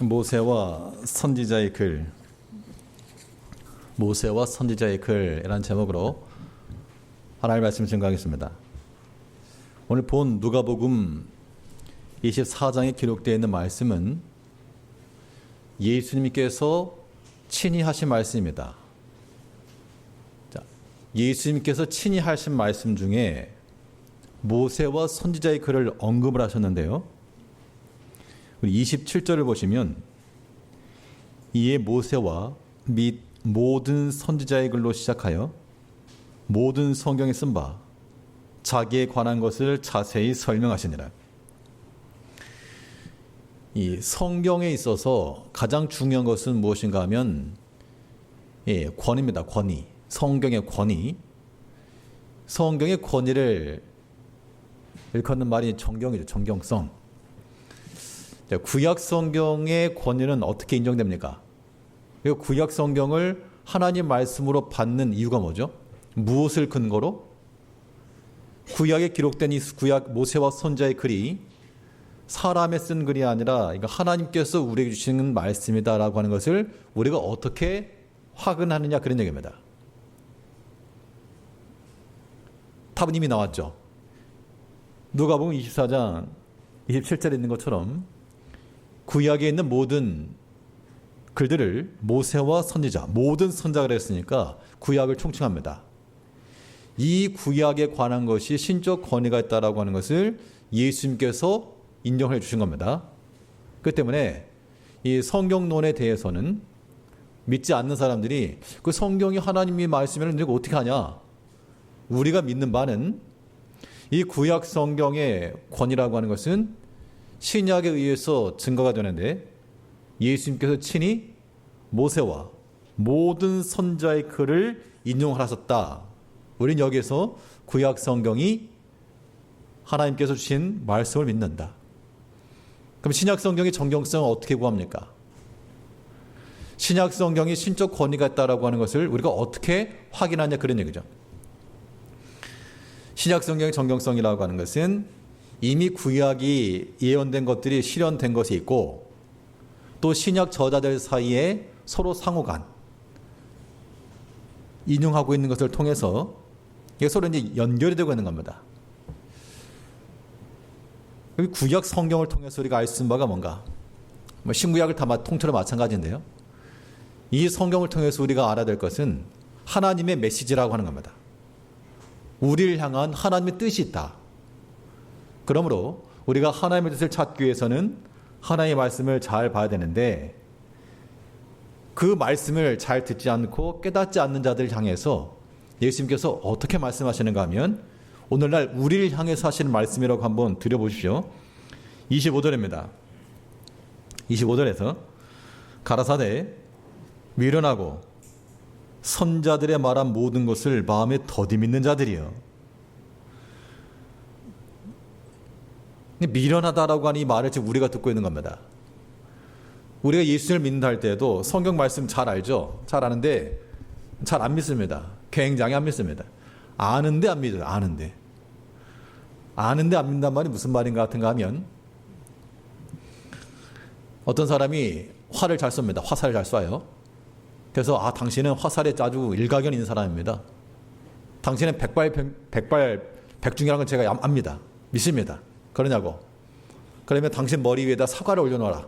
모세와 선지자의 글, 모세와 선지자의 글이라는 제목으로 하나님의 말씀을 증거하겠습니다. 오늘 본 누가복음 24장에 기록되어 있는 말씀은 예수님께서 친히 하신 말씀입니다. 자, 예수님께서 친히 하신 말씀 중에 모세와 선지자의 글을 언급을 하셨는데요. 우리 27절을 보시면 이에 모세와 및 모든 선지자의 글로 시작하여 모든 성경에 쓴 바 자기에 관한 것을 자세히 설명하시니라. 이 성경에 있어서 가장 중요한 것은 무엇인가 하면 권위입니다. 권위. 성경의 권위. 성경의 권위를 일컫는 말이 정경이죠. 정경성. 구약 성경의 권위는 어떻게 인정됩니까? 그리고 구약 성경을 하나님 말씀으로 받는 이유가 뭐죠? 무엇을 근거로? 구약에 기록된 이 구약 모세와 선지자의 글이 사람의 쓴 글이 아니라 하나님께서 우리에게 주시는 말씀이다라고 하는 것을 우리가 어떻게 확인하느냐, 그런 얘기입니다. 답은 이미 나왔죠. 누가복음 24장 27절에 있는 것처럼 구약에 있는 모든 글들을 모세와 선지자, 모든 선자가 했으니까 구약을 총칭합니다. 이 구약에 관한 것이 신적 권위가 있다라고 하는 것을 예수님께서 인정해 주신 겁니다. 그렇기 때문에 이 성경론에 대해서는 믿지 않는 사람들이 그 성경이 하나님이 말씀이면 어떻게 하냐? 우리가 믿는 바는 이 구약 성경의 권위라고 하는 것은 신약에 의해서 증거가 되는데 예수님께서 친히 모세와 모든 선자의 글을 인용하셨다. 우리는 여기에서 구약 성경이 하나님께서 주신 말씀을 믿는다. 그럼 신약 성경의 정경성을 어떻게 구합니까? 신약 성경이 신적 권위가 있다라고 하는 것을 우리가 어떻게 확인하냐, 그런 얘기죠. 신약 성경의 정경성이라고 하는 것은 이미 구약이 예언된 것들이 실현된 것이 있고 또 신약 저자들 사이에 서로 상호간 인용하고 있는 것을 통해서 이게 서로 이제 연결이 되고 있는 겁니다. 구약 성경을 통해서 우리가 알 수 있는 바가 뭔가? 신구약을 다 통틀어 마찬가지인데요. 이 성경을 통해서 우리가 알아야 될 것은 하나님의 메시지라고 하는 겁니다. 우리를 향한 하나님의 뜻이 있다. 그러므로 우리가 하나님의 뜻을 찾기 위해서는 하나님의 말씀을 잘 봐야 되는데 그 말씀을 잘 듣지 않고 깨닫지 않는 자들을 향해서 예수님께서 어떻게 말씀하시는가 하면 오늘날 우리를 향해서 하시는 말씀이라고 한번 들여보십시오. 25절입니다. 25절에서 가라사대 미련하고 선자들의 말한 모든 것을 마음에 더디 믿는 자들이여. 미련하다라고 하는 이 말을 지금 우리가 듣고 있는 겁니다. 우리가 예수를 믿는다 할 때도 성경 말씀 잘 알죠? 잘 아는데 잘 안 믿습니다. 굉장히 안 믿습니다. 아는데 안 믿어요. 아는데 안 믿는단 말이 무슨 말인가 같은가 하면 어떤 사람이 활을 잘 쏩니다. 화살을 잘 쏴요. 그래서 당신은 화살에 아주 일가견 있는 사람입니다. 당신은 백중이라는 건 제가 압니다. 믿습니다. 그러냐고. 그러면 당신 머리 위에다 사과를 올려놓아라.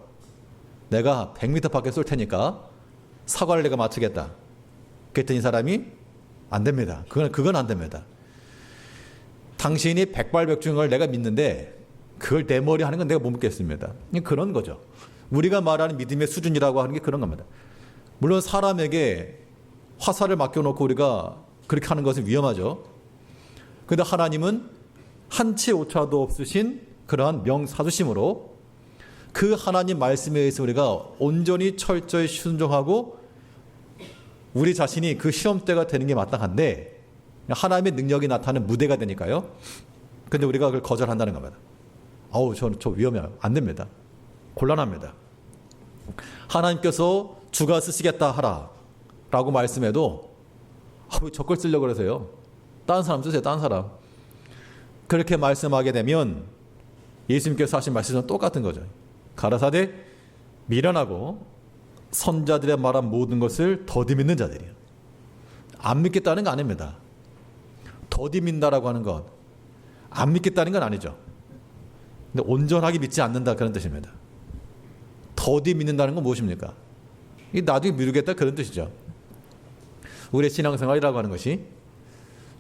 내가 100m 밖에 쏠 테니까 사과를 내가 맞추겠다. 그랬더니 이 사람이 안 됩니다. 그건 안 됩니다. 당신이 백발백중을 내가 믿는데 그걸 내 머리 하는 건 내가 못 믿겠습니다. 그런 거죠. 우리가 말하는 믿음의 수준이라고 하는 게 그런 겁니다. 물론 사람에게 화살을 맡겨놓고 우리가 그렇게 하는 것은 위험하죠. 그런데 하나님은 한치 오차도 없으신 그러한 명사주심으로 그 하나님 말씀에 의해서 우리가 온전히 철저히 순종하고 우리 자신이 그 시험대가 되는 게 마땅한데 하나님의 능력이 나타나는 무대가 되니까요. 그런데 우리가 그걸 거절한다는 겁니다. 저 위험해요. 안 됩니다. 곤란합니다. 하나님께서 주가 쓰시겠다 하라 라고 말씀해도 왜 저 걸 쓰려고 그러세요? 다른 사람 쓰세요. 다른 사람. 그렇게 말씀하게 되면 예수님께서 하신 말씀은 똑같은 거죠. 가라사대 미련하고 선자들의 말한 모든 것을 더디 믿는 자들이에요. 안 믿겠다는 거 아닙니다. 더디 믿는다라고 하는 건 안 믿겠다는 건 아니죠. 근데 온전하게 믿지 않는다 그런 뜻입니다. 더디 믿는다는 건 무엇입니까? 이 나중에 미루겠다 그런 뜻이죠. 우리의 신앙생활이라고 하는 것이,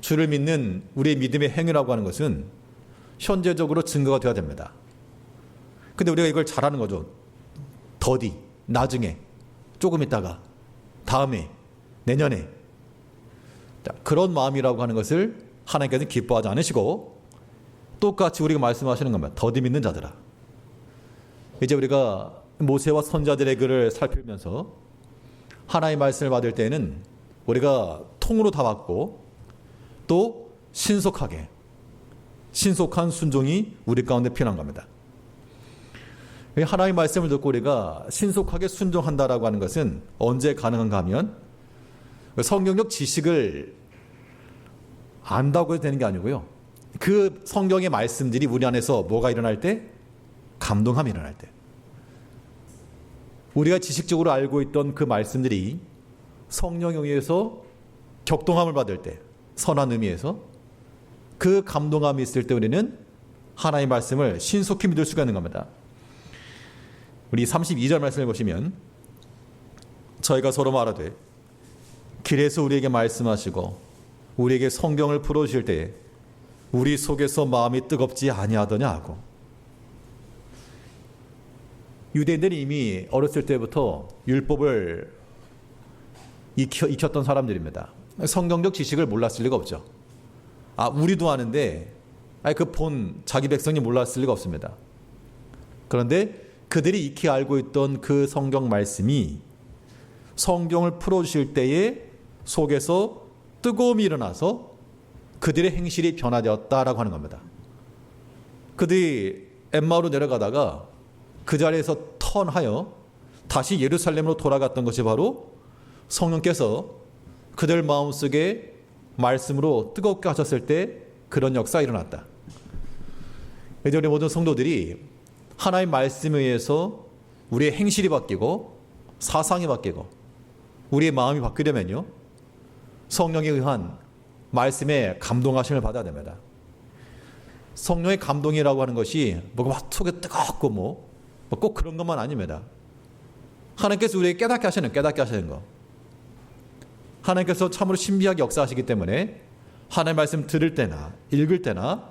주를 믿는 우리의 믿음의 행위라고 하는 것은 현재적으로 증거가 되어야 됩니다. 근데 우리가 이걸 잘하는 거죠. 더디, 나중에, 조금 있다가, 다음에, 내년에. 그런 마음이라고 하는 것을 하나님께서는 기뻐하지 않으시고, 똑같이 우리가 말씀하시는 겁니다. 더디 믿는 자들아. 이제 우리가 모세와 선자들의 글을 살피면서 하나님의 말씀을 받을 때에는 우리가 통으로 다 받고, 또 신속한 순종이 우리 가운데 필요한 겁니다. 하나님의 말씀을 듣고 우리가 신속하게 순종한다라고 하는 것은 언제 가능한가 하면, 성경적 지식을 안다고 해도 되는 게 아니고요. 그 성경의 말씀들이 우리 안에서 뭐가 일어날 때? 감동함이 일어날 때. 우리가 지식적으로 알고 있던 그 말씀들이 성령에 의해서 격동함을 받을 때, 선한 의미에서 그 감동함이 있을 때 우리는 하나님의 말씀을 신속히 믿을 수가 있는 겁니다. 우리 32절 말씀을 보시면, 저희가 서로 말하되 길에서 우리에게 말씀하시고 우리에게 성경을 풀어주실 때에 우리 속에서 마음이 뜨겁지 아니하더냐 하고. 유대인들이 이미 어렸을 때부터 율법을 익혔던 사람들입니다. 성경적 지식을 몰랐을 리가 없죠. 우리도 아는데 그 본 자기 백성이 몰랐을 리가 없습니다. 그런데 그들이 익히 알고 있던 그 성경 말씀이 성경을 풀어주실 때에 속에서 뜨거움이 일어나서 그들의 행실이 변화되었다라고 하는 겁니다. 그들이 엠마오로 내려가다가 그 자리에서 턴하여 다시 예루살렘으로 돌아갔던 것이 바로 성령께서 그들 마음속에 말씀으로 뜨겁게 하셨을 때 그런 역사가 일어났다. 이제 우리 모든 성도들이 하나님의 말씀에 의해서 우리의 행실이 바뀌고 사상이 바뀌고 우리의 마음이 바뀌려면요, 성령에 의한 말씀에 감동하심을 받아야 됩니다. 성령의 감동이라고 하는 것이 뭐가 막 속에 뜨겁고 꼭 그런 것만 아닙니다. 하나님께서 우리에게 깨닫게 하시는 거. 하나님께서 참으로 신비하게 역사하시기 때문에 하나님의 말씀 들을 때나 읽을 때나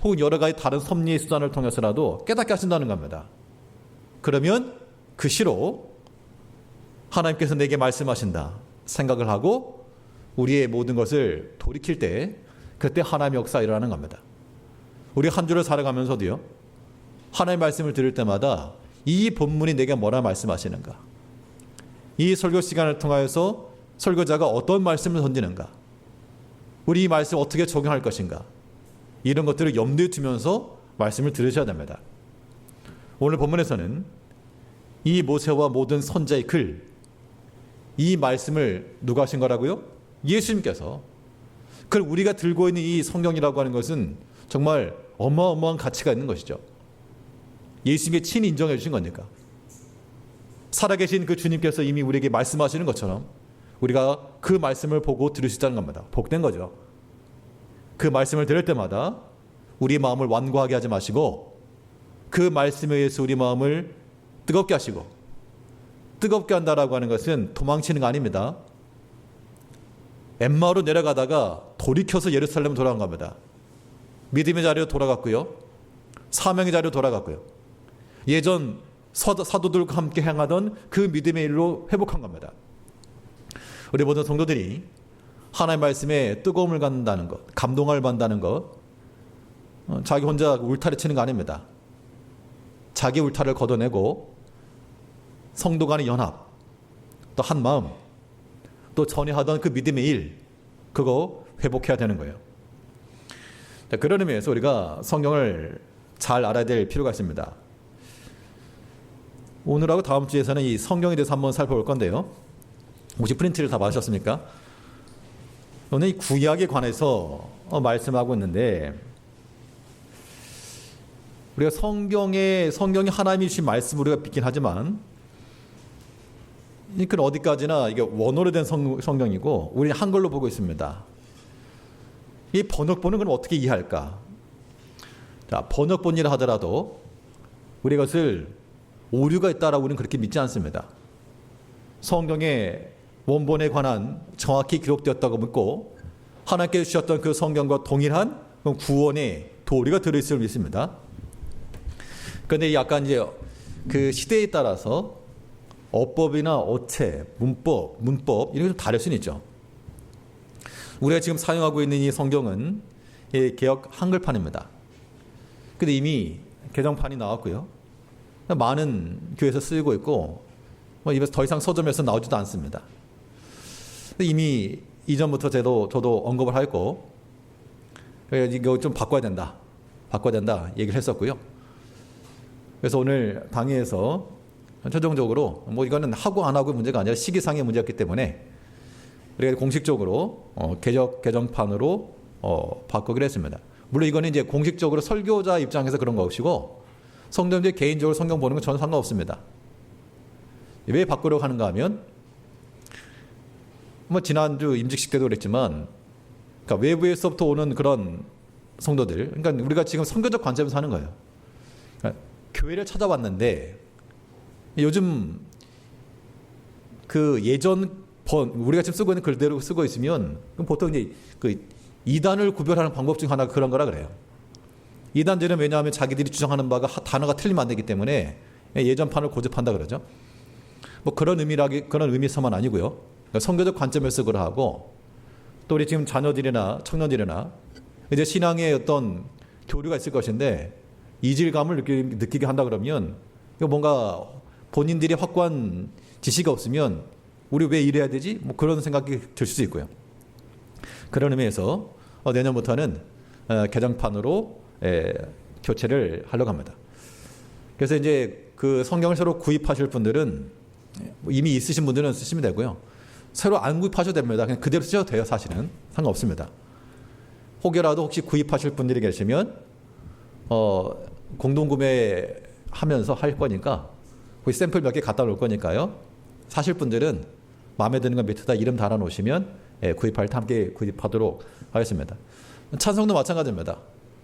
혹은 여러 가지 다른 섭리의 수단을 통해서라도 깨닫게 하신다는 겁니다. 그러면 그 시로 하나님께서 내게 말씀하신다 생각을 하고 우리의 모든 것을 돌이킬 때 그때 하나님의 역사가 일어나는 겁니다. 우리 한 주를 살아가면서도요, 하나님의 말씀을 들을 때마다 이 본문이 내게 뭐라 말씀하시는가, 이 설교 시간을 통하여서 설교자가 어떤 말씀을 던지는가, 우리 이 말씀을 어떻게 적용할 것인가, 이런 것들을 염두에 두면서 말씀을 들으셔야 됩니다. 오늘 본문에서는 이 모세와 모든 선자의 글, 이 말씀을 누가 하신 거라고요? 예수님께서. 그럼 우리가 들고 있는 이 성경이라고 하는 것은 정말 어마어마한 가치가 있는 것이죠. 예수님께 친히 인정해 주신 거니까. 살아계신 그 주님께서 이미 우리에게 말씀하시는 것처럼 우리가 그 말씀을 보고 들을 수 있다는 겁니다. 복된 거죠. 그 말씀을 들을 때마다 우리 마음을 완고하게 하지 마시고 그 말씀에 의해서 우리 마음을 뜨겁게 하시고, 뜨겁게 한다라고 하는 것은 도망치는 거 아닙니다. 엠마오로 내려가다가 돌이켜서 예루살렘 돌아간 겁니다. 믿음의 자리로 돌아갔고요, 사명의 자리로 돌아갔고요, 예전 사도들과 함께 행하던 그 믿음의 일로 회복한 겁니다. 우리 모든 성도들이 하나님의 말씀에 뜨거움을 갖는다는 것, 감동을 받는다는 것, 자기 혼자 울타리 치는 거 아닙니다. 자기 울타리를 걷어내고 성도 간의 연합, 또 한 마음, 또 전에 하던 그 믿음의 일, 그거 회복해야 되는 거예요. 그런 의미에서 우리가 성경을 잘 알아야 될 필요가 있습니다. 오늘하고 다음 주에서는 이 성경에 대해서 한번 살펴볼 건데요. 혹시 프린트를 다 받으셨습니까? 오늘 이 구약에 관해서 말씀하고 있는데, 우리가 성경이 하나님이 주신 말씀을 우리가 믿긴 하지만 그건 어디까지나 이게 원어로 된 성경이고 우리 한글로 보고 있습니다. 이 번역본은 그럼 어떻게 이해할까? 자, 번역본이라 하더라도 우리 이것을 오류가 있다라고 우리는 그렇게 믿지 않습니다. 성경의 원본에 관한 정확히 기록되었다고 믿고 하나님께 주셨던 그 성경과 동일한 구원의 도리가 들어있음을 믿습니다. 그런데 약간 이제 그 시대에 따라서 어법이나 어체, 문법 이런 게 좀 다를 수는 있죠. 우리가 지금 사용하고 있는 이 성경은 개역 한글판입니다. 근데 이미 개정판이 나왔고요. 많은 교회에서 쓰이고 있고 입에서 더 이상 서점에서 나오지도 않습니다. 이미 이전부터 저도 언급을 했고 이거 좀 바꿔야 된다 얘기를 했었고요. 그래서 오늘 당회에서 최종적으로 이거는 하고 안 하고 문제가 아니라 시기상의 문제였기 때문에 우리가 공식적으로 개정판으로 바꾸기로 했습니다. 물론 이거는 이제 공식적으로 설교자 입장에서 그런 거 없이고 성도님들 개인적으로 성경 보는 건 전혀 상관없습니다. 왜 바꾸려고 하는가 하면 지난주 임직식 때도 그랬지만 그러니까 외부에서부터 오는 그런 성도들, 그러니까 우리가 지금 선교적 관점에서 하는 거예요. 그러니까 교회를 찾아왔는데 요즘 그 예전 우리가 지금 쓰고 있는 글대로 쓰고 있으면 그럼 보통 이제 그 이단을 구별하는 방법 중 하나가 그런 거라 그래요. 이단들은 왜냐하면 자기들이 주장하는 바가 단어가 틀리면 안 되기 때문에 예전판을 고집한다 그러죠. 그런 의미서만 아니고요. 그러니까 선교적 관점에서 그걸 하고 또 우리 지금 자녀들이나 청년들이나 이제 신앙의 어떤 교류가 있을 것인데 이질감을 느끼게 한다 그러면 이거 뭔가 본인들이 확고한 지식이 없으면 우리 왜 이래야 되지? 그런 생각이 들 수도 있고요. 그런 의미에서 내년부터는 개정판으로 교체를 하려고 합니다. 그래서 이제 그 성경을 새로 구입하실 분들은 이미 있으신 분들은 쓰시면 되고요. 새로 안 구입하셔도 됩니다. 그냥 그대로 쓰셔도 돼요. 사실은 상관없습니다. 혹여라도 혹시 구입하실 분들이 계시면 공동구매하면서 할 거니까 거기 샘플 몇 개 갖다 놓을 거니까요. 사실 분들은 마음에 드는 거 밑에다 이름 달아 놓으시면 구입할 때 함께 구입하도록 하겠습니다. 찬송도 마찬가지입니다.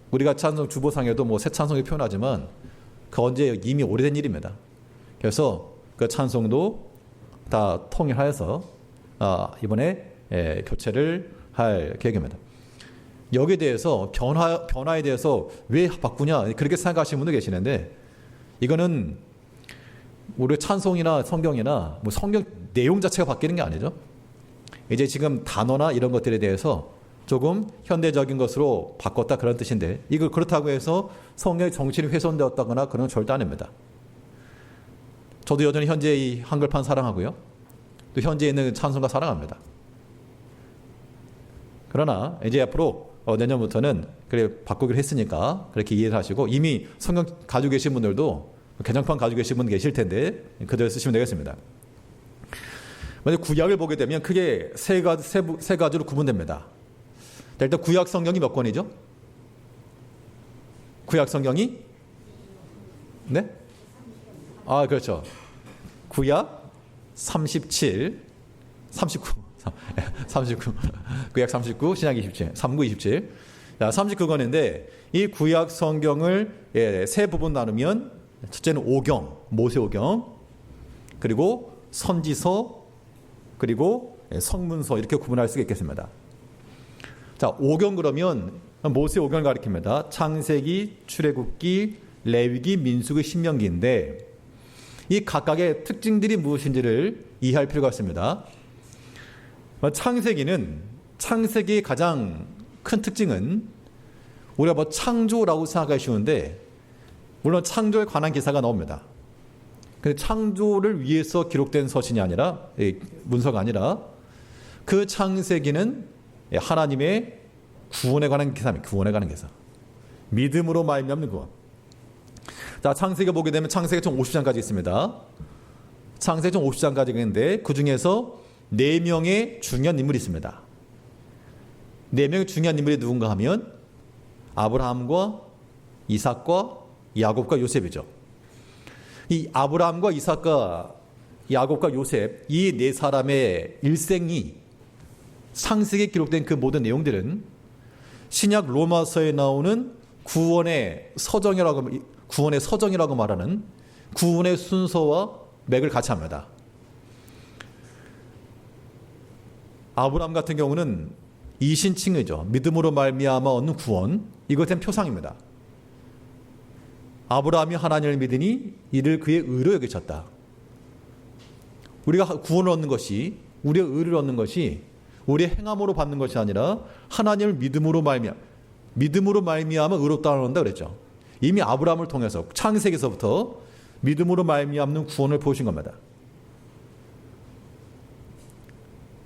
우리가 찬송 주보상에도 새 찬송이 표현하지만 그 언제 이미 오래된 일입니다. 그래서 그 찬송도 다 통일하여서 이번에 교체를 할 계획입니다. 여기에 대해서 변화에 대해서 왜 바꾸냐 그렇게 생각하시는 분도 계시는데 이거는 우리 찬송이나 성경이나 성경 내용 자체가 바뀌는 게 아니죠. 이제 지금 단어나 이런 것들에 대해서 조금 현대적인 것으로 바꿨다 그런 뜻인데 이걸 그렇다고 해서 성경의 정신이 훼손되었다거나 그런 건 절대 아닙니다. 저도 여전히 현재 이 한글판 사랑하고요. 또 현재 있는 찬송가 사랑합니다. 그러나 이제 앞으로 내년부터는 그래 바꾸기로 했으니까 그렇게 이해를 하시고 이미 성경 가지고 계신 분들도 개정판 가지고 계신 분 계실 텐데 그대로 쓰시면 되겠습니다. 만약 구약을 보게 되면 크게 세 가지로 구분됩니다. 일단 구약 성경이 몇 권이죠? 구약 성경이 네? 그렇죠. 구약 39 구약 39 신약 27 39 27 39권인데 이 구약 성경을 세 부분 나누면 첫째는 오경 모세오경 그리고 선지서 그리고 성문서 이렇게 구분할 수가 있겠습니다. 자, 오경 그러면 모세오경을 가리킵니다. 창세기, 출애굽기, 레위기, 민수기, 신명기인데 이 각각의 특징들이 무엇인지를 이해할 필요가 있습니다. 창세기의 가장 큰 특징은 우리가 창조라고 생각하기 쉬운데 물론 창조에 관한 기사가 나옵니다. 근데 창조를 위해서 기록된 서신이 아니라 문서가 아니라 그 창세기는 하나님의 구원에 관한 기사입니다. 구원에 관한 기사. 믿음으로 말미암는 구원. 자, 창세기 보게 되면 창세기 총 50장까지 있습니다. 창세기 총 50장까지 있는데 그 중에서 4명의 중요한 인물이 있습니다. 4명의 중요한 인물이 누군가 하면 아브라함과 이삭과 야곱과 요셉이죠. 이 아브라함과 이삭과 야곱과 요셉 이 네 사람의 일생이 창세기에 기록된 그 모든 내용들은 신약 로마서에 나오는 구원의 서정이라고 말하는 구원의 순서와 맥을 같이 합니다. 아브라함 같은 경우는 이신칭의죠. 믿음으로 말미암아 얻는 구원, 이것은 표상입니다. 아브라함이 하나님을 믿으니 이를 그의 의로 여기셨다. 우리가 구원을 얻는 것이, 우리의 의를 얻는 것이 우리의 행함으로 받는 것이 아니라 하나님을 믿음으로 말미암아 의롭다는 한다 그랬죠. 이미 아브라함을 통해서 창세기에서부터 믿음으로 말미암는 구원을 보신 겁니다.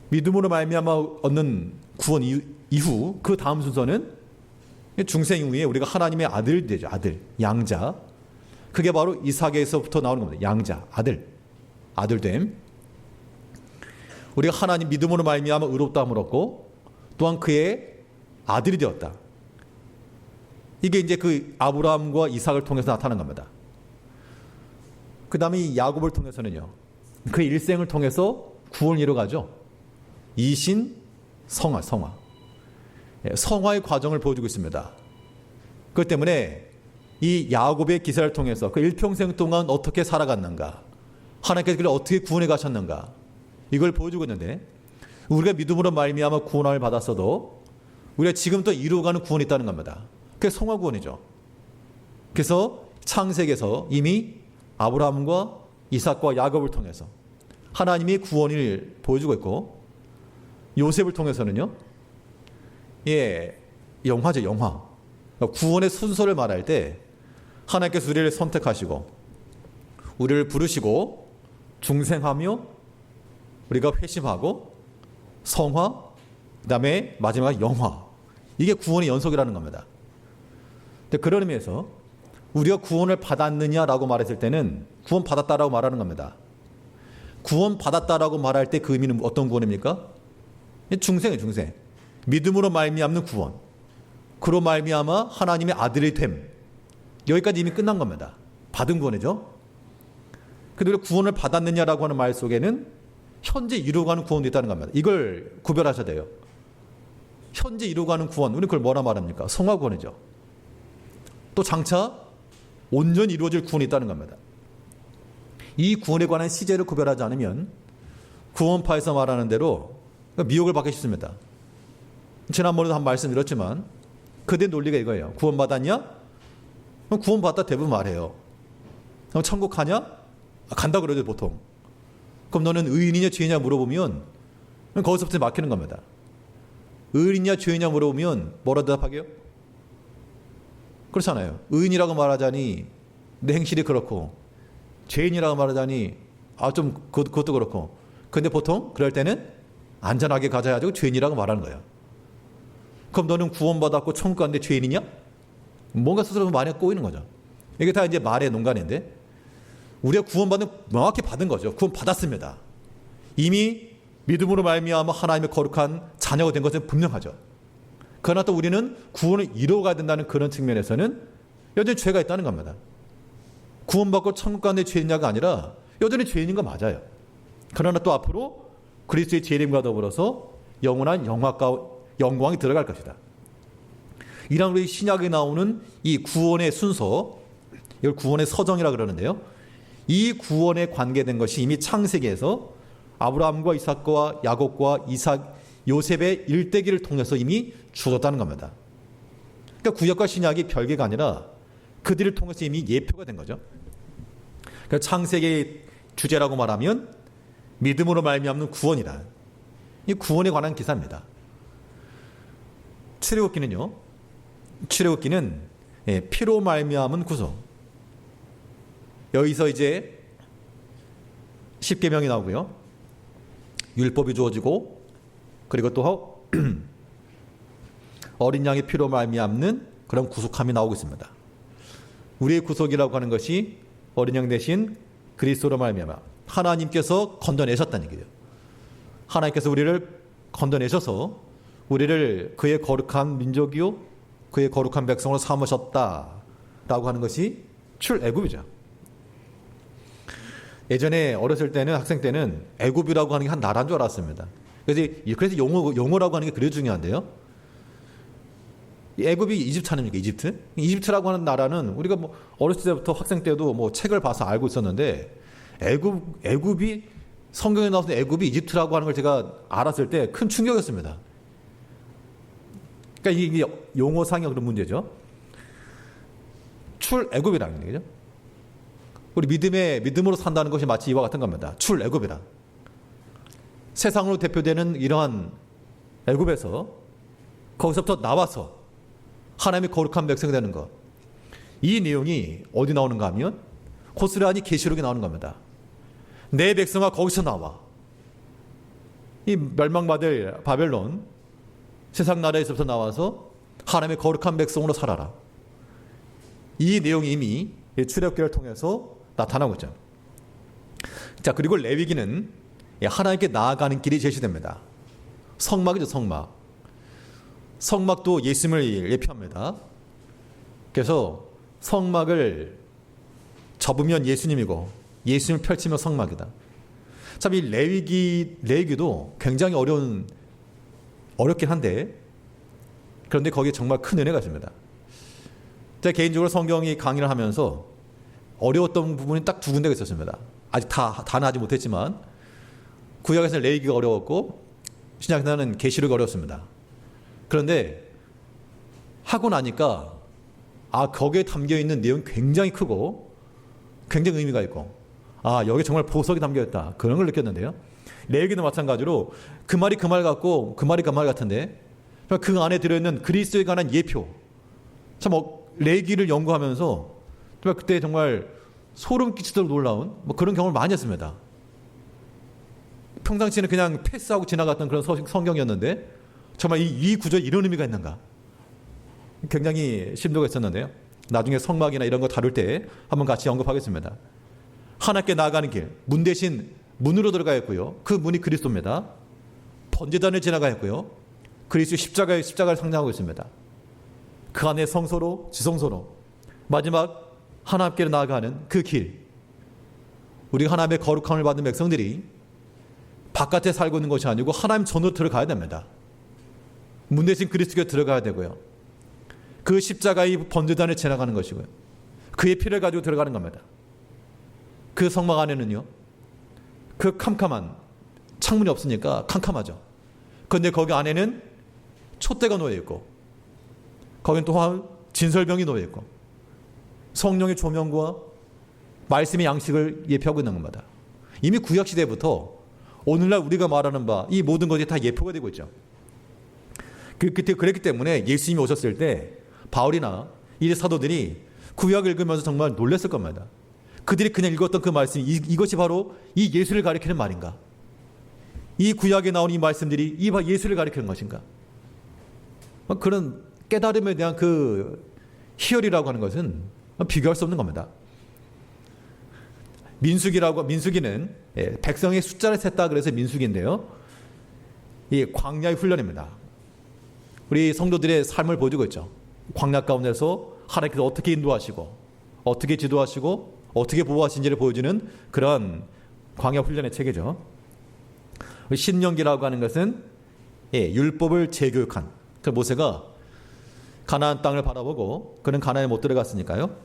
믿음으로 말미암아 얻는 구원 이후 그 다음 순서는 중생 이후에 우리가 하나님의 아들이 되죠. 아들, 양자. 그게 바로 이삭에서부터 나오는 겁니다. 양자, 아들됨. 우리가 하나님 믿음으로 말미암아 의롭다함을 얻고 또한 그의 아들이 되었다. 이게 이제 그 아브라함과 이삭을 통해서 나타난 겁니다. 그 다음에 이 야곱을 통해서는요, 그 일생을 통해서 구원을 이뤄가죠. 이신, 성화. 성화의 과정을 보여주고 있습니다. 그렇기 때문에 이 야곱의 기사를 통해서 그 일평생 동안 어떻게 살아갔는가, 하나님께서 그를 어떻게 구원해 가셨는가, 이걸 보여주고 있는데, 우리가 믿음으로 말미암아 구원을 받았어도 우리가 지금 또 이루어가는 구원이 있다는 겁니다. 그게 성화 구원이죠. 그래서 창세기에서 이미 아브라함과 이삭과 야곱을 통해서 하나님이 구원을 보여주고 있고, 요셉을 통해서는요, 영화죠, 영화. 구원의 순서를 말할 때 하나님께서 우리를 선택하시고 우리를 부르시고 중생하며 우리가 회심하고 성화, 그 다음에 마지막 영화. 이게 구원의 연속이라는 겁니다. 근데 그런 의미에서 우리가 구원을 받았느냐라고 말했을 때는 구원 받았다라고 말하는 겁니다. 구원 받았다라고 말할 때 그 의미는 어떤 구원입니까? 중생이에요, 중생. 믿음으로 말미암는 구원. 그로 말미암아 하나님의 아들이 됨. 여기까지 이미 끝난 겁니다. 받은 구원이죠. 근데 우리가 구원을 받았느냐라고 하는 말 속에는 현재 이루어가는 구원도 있다는 겁니다. 이걸 구별하셔야 돼요. 현재 이루어가는 구원, 우리 그걸 뭐라 말합니까? 성화 구원이죠. 또 장차 온전히 이루어질 구원이 있다는 겁니다. 이 구원에 관한 시제를 구별하지 않으면 구원파에서 말하는 대로 미혹을 받기 쉽습니다. 지난번에도 한 말씀 드렸지만 그들의 논리가 이거예요. 구원받았냐? 그럼 구원받았다 대부분 말해요. 그럼 천국 가냐? 간다 그러죠, 보통. 그럼 너는 의인이냐 죄인이냐 물어보면 거기서부터 막히는 겁니다. 의인이냐 죄인이냐 물어보면 뭐라 대답하게요? 그렇잖아요. 의인이라고 말하자니 내 행실이 그렇고, 죄인이라고 말하자니 좀 그것도 그렇고. 근데 보통 그럴 때는 안전하게 가자 가지고 죄인이라고 말하는 거예요. 그럼 너는 구원받았고 천국 갔는데 죄인이냐? 뭔가 스스로 말에 꼬이는 거죠. 이게 다 이제 말의 농간인데, 우리가 구원받는 명확히 받은 거죠. 구원 받았습니다. 이미 믿음으로 말미암아 하나님의 거룩한 자녀가 된 것은 분명하죠. 그러나 또 우리는 구원을 이루어가야 된다는 그런 측면에서는 여전히 죄가 있다는 겁니다. 구원받고 천국 갔는데 죄인냐가 아니라 여전히 죄인인 거 맞아요. 그러나 또 앞으로 그리스도의 재림과 더불어서 영원한 영광이 들어갈 것이다. 이런 우리 신약에 나오는 이 구원의 순서, 이걸 구원의 서정이라 그러는데요. 이 구원에 관계된 것이 이미 창세기에서 아브라함과 이삭과 야곱과 요셉의 일대기를 통해서 이미 주어졌다는 겁니다. 그러니까 구약과 신약이 별개가 아니라 그들을 통해서 이미 예표가 된 거죠. 그러니까 창세기의 주제라고 말하면 믿음으로 말미암는 구원이라, 이 구원에 관한 기사입니다. 출애굽기는요, 피로 말미암은 구속. 여기서 이제 십계명이 나오고요, 율법이 주어지고, 그리고 또 어린 양의 피로 말미암는 그런 구속함이 나오고 있습니다. 우리의 구속이라고 하는 것이 어린 양 대신 그리스도로 말미암아 하나님께서 건져내셨다는 얘기예요. 하나님께서 우리를 건져내셔서 우리를 그의 거룩한 민족이요 그의 거룩한 백성으로 삼으셨다라고 하는 것이 출애굽이죠. 예전에 어렸을 때는 학생 때는 애굽이라고 하는 게 한 나라인 줄 알았습니다. 그래서 용어라고 하는 게 그래 중요한데요. 애굽이 이집트 아닙니까? 이집트? 이집트라고 하는 나라는 우리가 뭐 어렸을 때부터 학생 때도 뭐 책을 봐서 알고 있었는데 애굽이 성경에 나오는 애굽이 이집트라고 하는 걸 제가 알았을 때 큰 충격이었습니다. 그러니까 이게 용어상의 그런 문제죠. 출애굽이라는 얘기죠. 우리 믿음으로 산다는 것이 마치 이와 같은 겁니다. 출애굽이라. 세상으로 대표되는 이러한 애굽에서 거기서부터 나와서 하나님의 거룩한 백성이 되는 것. 이 내용이 어디 나오는가 하면 고스란히 계시록에 나오는 겁니다. 내 백성아 거기서 나와. 이 멸망받을 바벨론 세상 나라에서부터 나와서 하나님의 거룩한 백성으로 살아라. 이 내용이 이미 출애굽기를 통해서 나타나고 있죠. 자, 그리고 레위기는 하나님께 나아가는 길이 제시됩니다. 성막이죠, 성막. 성막도 예수님을 예표합니다. 그래서 성막을 접으면 예수님이고 예수님을 펼치면 성막이다. 참 이 레위기도 굉장히 어렵긴 한데 그런데 거기에 정말 큰 은혜가 있습니다. 제가 개인적으로 성경이 강의를 하면서 어려웠던 부분이 딱 두 군데가 있었습니다. 아직 다는 하지 못했지만 구약에서는 레위기가 어려웠고 신약에서는 계시록이 어려웠습니다. 그런데 하고 나니까 거기에 담겨있는 내용이 굉장히 크고 굉장히 의미가 있고 여기 정말 보석이 담겨있다 그런 걸 느꼈는데요. 레위기도 마찬가지로 그 말이 그 말 같고 그 말이 그 말 같은데 그 안에 들어있는 그리스도에 관한 예표 참 레위기를 연구하면서 그때 정말 소름 끼치도록 놀라운 그런 경험을 많이 했습니다. 평상시에는 그냥 패스하고 지나갔던 그런 성경이었는데 정말 이 구조에 이런 의미가 있는가 굉장히 심도가 있었는데요. 나중에 성막이나 이런 거 다룰 때 한번 같이 언급하겠습니다. 하나님께 나아가는 길, 문 대신 문으로 들어가 있고요. 그 문이 그리스도입니다. 번제단을 지나가 있고요. 그리스도 십자가를 상징하고 있습니다. 그 안에 성소로 지성소로 마지막 하나님께 나아가는 그 길. 우리가 하나님의 거룩함을 받는 백성들이 바깥에 살고 있는 것이 아니고 하나님 전으로 들어가야 됩니다. 문 대신 그리스도께 들어가야 되고요. 그 십자가의 번제단을 지나가는 것이고요. 그의 피를 가지고 들어가는 겁니다. 그 성막 안에는요. 그 캄캄한 창문이 없으니까 캄캄하죠. 그런데 거기 안에는 촛대가 놓여있고 거기는 또한 진설병이 놓여있고 성령의 조명과 말씀의 양식을 예표하고 있는 겁니다. 이미 구약시대부터 오늘날 우리가 말하는 바 이 모든 것이 다 예표가 되고 있죠. 그랬기 때문에 예수님이 오셨을 때 바울이나 이 사도들이 구약을 읽으면서 정말 놀랐을 겁니다. 그들이 그냥 읽었던 그 말씀이 이것이 바로 이 예수를 가리키는 말인가? 이 구약에 나온 이 말씀들이 이 예수를 가리키는 것인가? 그런 깨달음에 대한 그 희열이라고 하는 것은 비교할 수 없는 겁니다. 민수기는 백성의 숫자를 셌다 그래서 민수기인데요. 이 광야의 훈련입니다. 우리 성도들의 삶을 보여주고 있죠. 광야 가운데서 하나님께서 어떻게 인도하시고 어떻게 지도하시고 어떻게 보호하신지를 보여주는 그런 광야 훈련의 체계죠. 신명기라고 하는 것은 율법을 재교육한 그 모세가 가나안 땅을 바라보고 그는 가나안에 못 들어갔으니까요.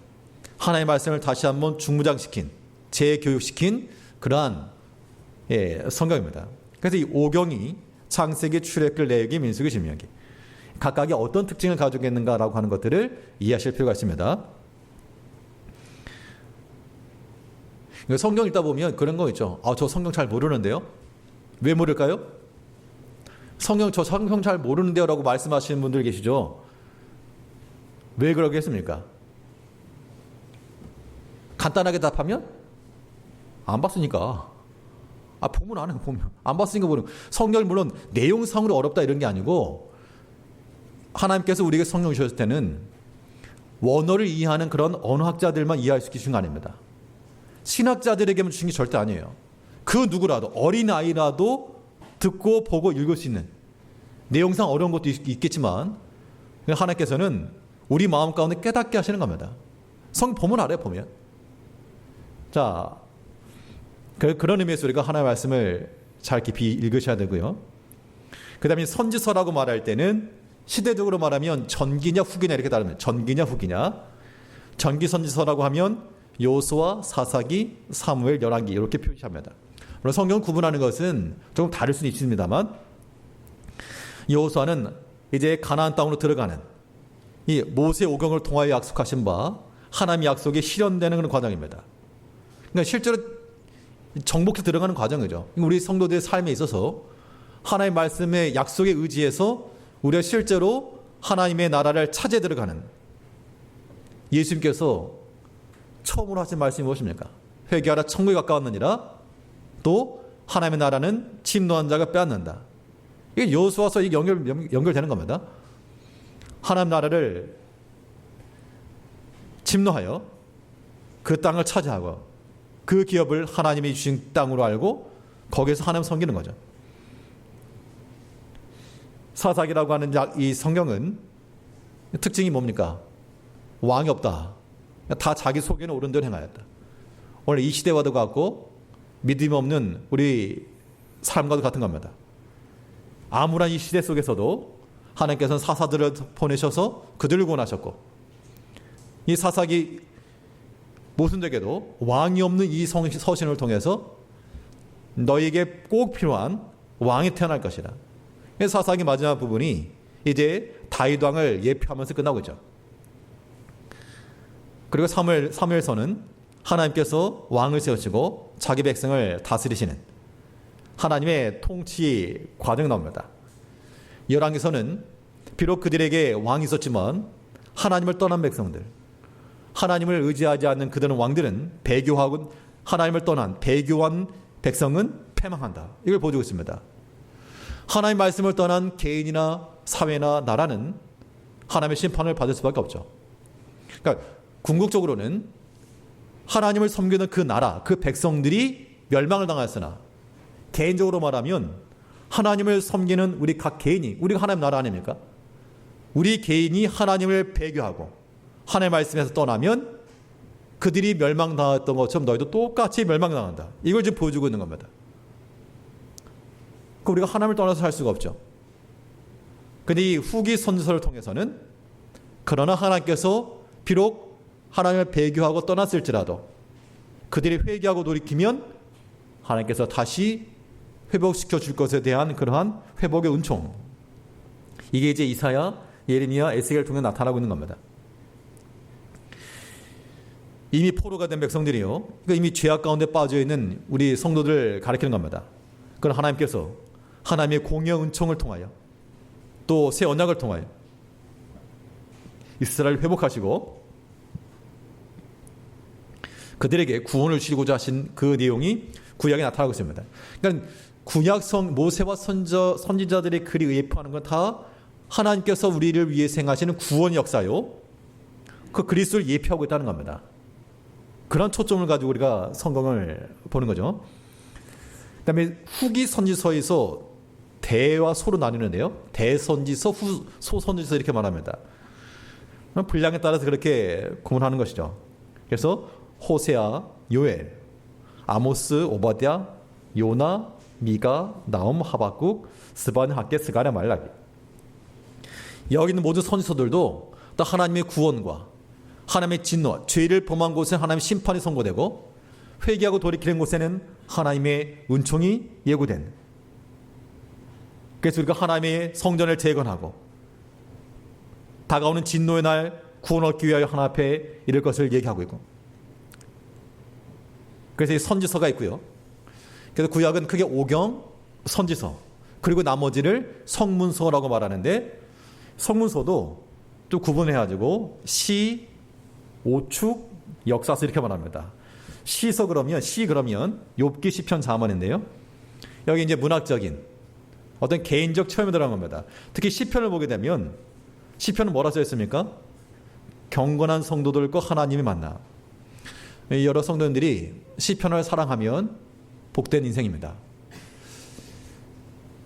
하나님의 말씀을 다시 한번 중무장시킨 재교육시킨 그러한 성경입니다. 그래서 이 5경이 창세기, 출애굽기, 레위기, 민수기, 신명기 각각이 어떤 특징을 가지고 있는가라고 하는 것들을 이해하실 필요가 있습니다. 성경 읽다 보면 그런 거 있죠. 저 성경 잘 모르는데요. 왜 모를까요? 저 성경 잘 모르는데요 라고 말씀하시는 분들 계시죠. 왜 그러겠습니까? 간단하게 답하면 안 봤으니까. 보면 아는 거 보면 안 봤으니까 모르는. 성경이 물론 내용상으로 어렵다 이런 게 아니고 하나님께서 우리에게 성령 주셨을 때는 원어를 이해하는 그런 언어학자들만 이해할 수 있는 거 아닙니다. 신학자들에게만 주신 게 절대 아니에요. 그 누구라도 어린아이라도 듣고 보고 읽을 수 있는 내용상 어려운 것도 있겠지만 하나님께서는 우리 마음 가운데 깨닫게 하시는 겁니다. 성경 보면 알아요. 보면. 자, 그런 의미에서 우리가 하나님의 말씀을 잘 깊이 읽으셔야 되고요. 그 다음에 선지서라고 말할 때는 시대적으로 말하면 전기냐 후기냐 이렇게 다릅니다. 전기냐 후기냐. 전기 선지서라고 하면 요수아, 사사기, 사무엘, 열왕기 이렇게 표시합니다. 물론 성경을 구분하는 것은 조금 다를 수는 있습니다만 여호수아는 이제 가나안 땅으로 들어가는 이 모세 오경을 통하여 약속하신 바 하나님의 약속이 실현되는 그런 과정입니다. 그러니까 실제로 정복해 들어가는 과정이죠. 우리 성도들의 삶에 있어서 하나님의 말씀의 약속에 의지해서 우리가 실제로 하나님의 나라를 차지해 들어가는 예수님께서 처음으로 하신 말씀이 무엇입니까? 회개하라 천국에 가까웠느니라 또 하나님의 나라는 침노한 자가 빼앗는다. 이게 여호수아서 이게 연결되는 겁니다. 하나님 나라를 침노하여 그 땅을 차지하고 그 기업을 하나님이 주신 땅으로 알고 거기에서 하나님 섬기는 거죠. 사사기라고 하는 이 성경은 특징이 뭡니까? 왕이 없다. 다 자기 속에는 옳은 대로 행하였다. 오늘 이 시대와도 같고 믿음이 없는 우리 삶과도 같은 겁니다. 암울한 이 시대 속에서도 하나님께서는 사사들을 보내셔서 그들을 구원하셨고 이 사사기 모순되게도 왕이 없는 이 서신을 통해서 너에게 꼭 필요한 왕이 태어날 것이다. 사사기 마지막 부분이 이제 다윗 왕을 예표하면서 끝나고 있죠. 그리고 사무엘서는 하나님께서 왕을 세우시고 자기 백성을 다스리시는 하나님의 통치 과정이 나옵니다. 열왕기서는 비록 그들에게 왕이 있었지만 하나님을 떠난 백성들, 하나님을 의지하지 않는 그들은 왕들은 배교하고 하나님을 떠난 배교한 백성은 패망한다. 이걸 보여주고 있습니다. 하나님 말씀을 떠난 개인이나 사회나 나라는 하나님의 심판을 받을 수밖에 없죠. 그러니까 궁극적으로는 하나님을 섬기는 그 나라, 그 백성들이 멸망을 당하였으나 개인적으로 말하면 하나님을 섬기는 우리 각 개인이 우리가 하나님 나라 아닙니까? 우리 개인이 하나님을 배교하고 하나님의 말씀에서 떠나면 그들이 멸망당했던 것처럼 너희도 똑같이 멸망당한다. 이걸 지금 보여주고 있는 겁니다. 우리가 하나님을 떠나서 살 수가 없죠. 그런데 이 후기 선지서를 통해서는 그러나 하나님께서 비록 하나님을 배교하고 떠났을지라도 그들이 회개하고 돌이키면 하나님께서 다시 회복시켜 줄 것에 대한 그러한 회복의 은총, 이게 이제 이사야, 예레미야, 에스겔을 통해 나타나고 있는 겁니다. 이미 포로가 된 백성들이요, 그러니까 이미 죄악 가운데 빠져 있는 우리 성도들을 가리키는 겁니다. 그건 하나님께서 하나님의 공의 은총을 통하여 또 새 언약을 통하여 이스라엘을 회복하시고 그들에게 구원을 주시고자 하신 그 내용이 구약에 나타나고 있습니다. 그러니까 구약성 모세와 선지자들의 글이 예표하는 건 다 하나님께서 우리를 위해서 행하시는 구원 역사요, 그 그리스도를 예표하고 있다는 겁니다. 그런 초점을 가지고 우리가 성경을 보는 거죠. 그 다음에 후기 선지서에서 대와 소로 나뉘는데요, 대선지서, 소선지서 이렇게 말합니다. 분량에 따라서 그렇게 구분하는 것이죠. 그래서 호세아, 요엘, 아모스, 오바댜, 요나, 미가, 나움, 하박국, 스바냐, 학개, 스가랴, 말라기. 여기 있는 모든 선지서들도 또 하나님의 구원과 하나님의 진노, 죄를 범한 곳에 하나님의 심판이 선고되고 회개하고 돌이키는 곳에는 하나님의 은총이 예고된, 그래서 우리가 하나님의 성전을 재건하고 다가오는 진노의 날 구원 얻기 위하여 하나님 앞에 이를 것을 얘기하고 있고, 그래서 이 선지서가 있고요. 그래서 구약은 크게 오경, 선지서, 그리고 나머지를 성문서라고 말하는데, 성문서도 또 구분해가지고 시, 오축, 역사서 이렇게 말합니다. 시서 그러면 욥기, 시편, 잠언인데요. 여기 이제 문학적인 어떤 개인적 체험이 들어간 겁니다. 특히 시편을 보게 되면 시편은 뭐라 써 있습니까? 경건한 성도들과 하나님이 만나. 여러 성도들이 시편을 사랑하면 복된 인생입니다.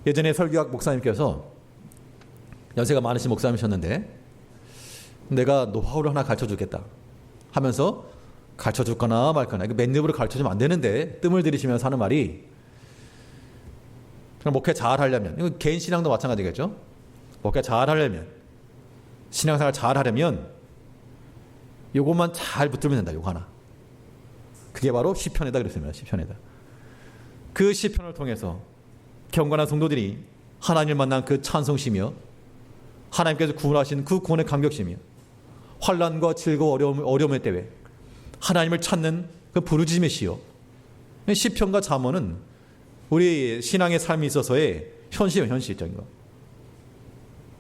예전에 설교학 목사님께서, 연세가 많으신 목사님이셨는데, 내가 노하우를 하나 가르쳐 주겠다 하면서 가르쳐 줄거나 말거나. 이거 맨입으로 가르쳐 주면 안 되는데 뜸을 들이시면서 하는 말이, 목회 잘 하려면, 이거 개인 신앙도 마찬가지겠죠. 목회 잘 하려면, 신앙생활 잘 하려면 요것만 잘 붙들면 된다. 요거 하나. 그게 바로 시편이다 그랬습니다. 시편이다. 그 시편을 통해서 경건한 성도들이 하나님을 만난 그 찬송시며 하나님께서 구원하신 그 구원의 감격시며 환난과 즐거워 어려움의 때에 하나님을 찾는 그 부르짖음의 시요. 시편과 잠언은 우리 신앙의 삶에 있어서의 현실적인 거.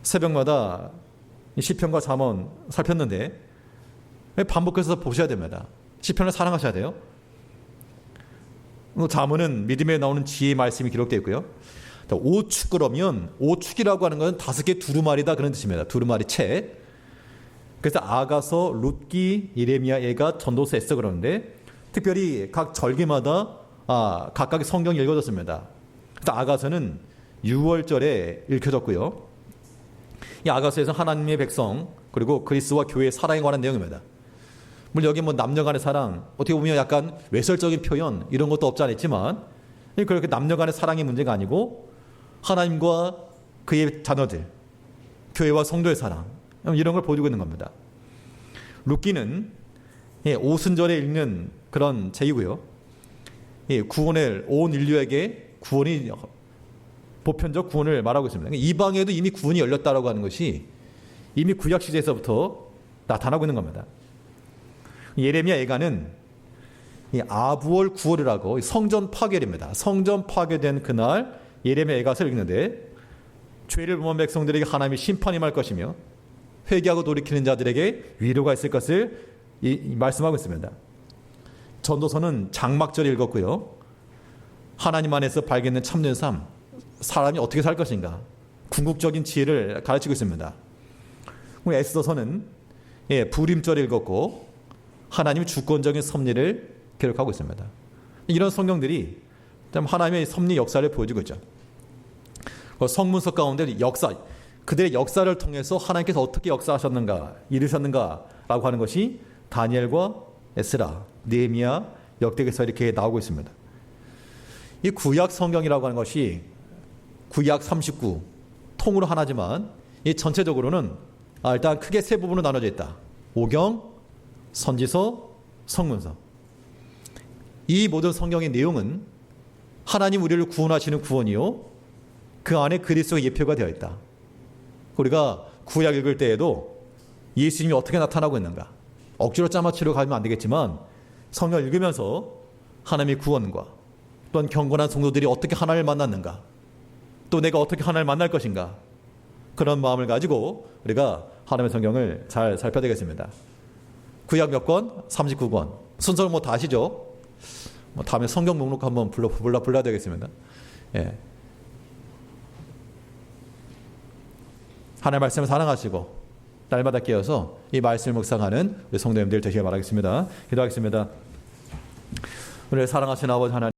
새벽마다 시편과 잠언 살폈는데 반복해서 보셔야 됩니다. 시편을 사랑하셔야 돼요. 잠언은 믿음에 나오는 지혜의 말씀이 기록되어 있고요. 오축 그러면, 오축이라고 하는 것은 5개 두루마리다 그런 뜻입니다. 두루마리 책. 그래서 아가서, 룻기, 예레미야, 예가, 전도서, 에스더 그러는데 특별히 각 절기마다 각각의 성경이 읽어졌습니다. 그래서 아가서는 6월절에 읽혀졌고요. 이 아가서에서 하나님의 백성 그리고 그리스도와 교회의 사랑에 관한 내용입니다. 물론 여기 남녀 간의 사랑, 어떻게 보면 약간 외설적인 표현 이런 것도 없지 않아 있지만 그렇게 남녀 간의 사랑의 문제가 아니고 하나님과 그의 자녀들, 교회와 성도의 사랑 이런 걸 보여주고 있는 겁니다. 룻기는 오순절에 읽는 그런 책이고요. 구원을 온 인류에게 구원이 보편적 구원을 말하고 있습니다. 이방에도 이미 구원이 열렸다라고 하는 것이 이미 구약 시대에서부터 나타나고 있는 겁니다. 예레미야 예가는 아부월 9월이라고 성전 파괴입니다. 성전 파괴된 그날 예레미야 예가서를 읽는데 죄를 범한 백성들에게 하나님이 심판이 임할 것이며 회개하고 돌이키는 자들에게 위로가 있을 것을 말씀하고 있습니다. 전도서는 장막절에 읽었고요. 하나님 안에서 발견된 참된 삶, 사람이 어떻게 살 것인가, 궁극적인 지혜를 가르치고 있습니다. 에스더서는 부림절에 읽었고 하나님의 주권적인 섭리를 기록하고 있습니다. 이런 성경들이 하나님의 섭리 역사를 보여주고 있죠. 성문서 가운데 역사, 그들의 역사를 통해서 하나님께서 어떻게 역사하셨는가, 이루셨는가라고 하는 것이 다니엘과 에스라, 느헤미야, 역대기서 이렇게 나오고 있습니다. 이 구약 성경이라고 하는 것이 구약 39 통으로 하나지만 이 전체적으로는 일단 크게 세 부분으로 나눠져 있다. 오경, 선지서, 성문서. 이 모든 성경의 내용은 하나님 우리를 구원하시는 구원이요, 그 안에 그리스도의 예표가 되어 있다. 우리가 구약 읽을 때에도 예수님이 어떻게 나타나고 있는가, 억지로 짜맞추려 가면 안 되겠지만 성경 읽으면서 하나님의 구원과 또한 경건한 성도들이 어떻게 하나님을 만났는가, 또 내가 어떻게 하나님을 만날 것인가, 그런 마음을 가지고 우리가 하나님의 성경을 잘 살펴야 되겠습니다. 구약 몇 권? 39권. 순서를 다 아시죠? 다음에 성경 목록 한번 불러야 되겠습니다. 예. 하나님의 말씀을 사랑하시고 날마다 깨어서 이 말씀을 묵상하는 우리 성도님들 되시길 바라겠습니다. 기도하겠습니다. 우리를 사랑하신 아버지 하나님,